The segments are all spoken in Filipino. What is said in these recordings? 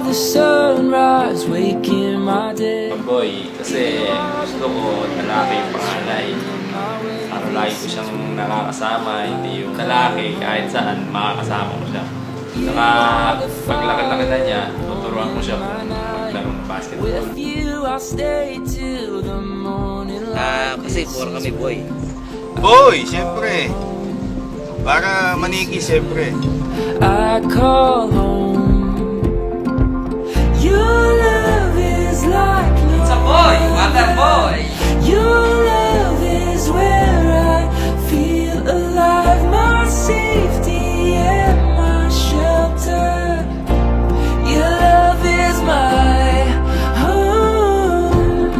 the sunrise waking my day. Boy, kasi gusto ko lalaki yung pangalay. Para lagi ko siyang nakakasama, hindi yung lalaki kahit saan makakasama ko siya. Saka paglaki-laki na niya, tuturuan ko siya kung maglaro ng basketball. With you I'll stay till the morning light. Kasi puro kami boy. Boy, siyempre. Para maniki, siyempre. I call home. Your love is like no Sa boy! Water boy! Your love is where I feel alive, my safety and my shelter. Your love is my home.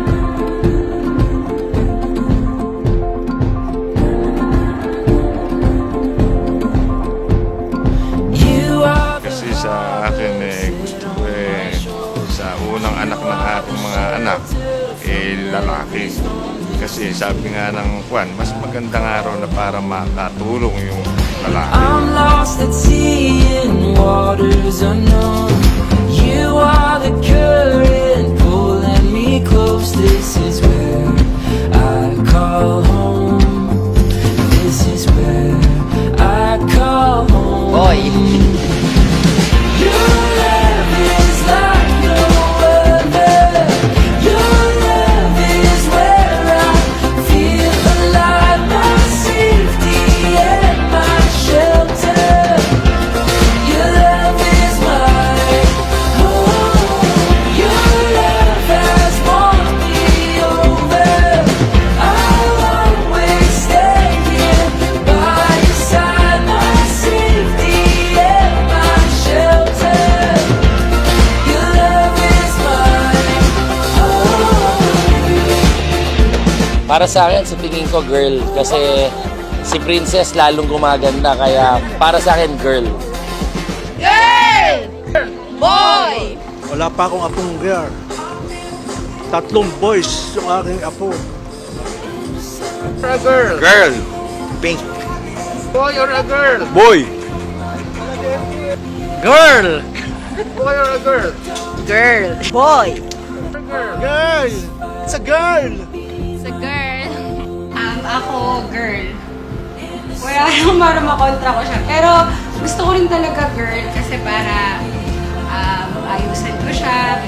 You are the Kasi sa akin gusto ko sa unang anak ng aking mga anak, lalaki. Kasi sabi nga ng Juan, mas magandang araw na para makatulong yung lalaki. I'm lost at sea in waters unknown. You are the current pulling me close. This is where I call home. This is where I call home. Boy! Your love is like no other. Your love is where I feel alive, my safety and my shelter. Your love is my home. Your love has won me over. I'll always stay here by your side, my safety and my shelter. Your love is my home. Para sa akin, sa tingin ko girl. Kasi si Princess lalong gumaganda. Kaya para sa akin, girl. Boy! Wala pa akong apong girl. 3 boys yung aking apo. Girl, pink. Boy or a girl? Boy, Girl! Boy or a girl? Girl. Boy. Girl! It's a girl! Sa girl. Ako, girl. Wala nang para makontra ko siya. Pero gusto ko rin talaga girl kasi para ayusan ko siya,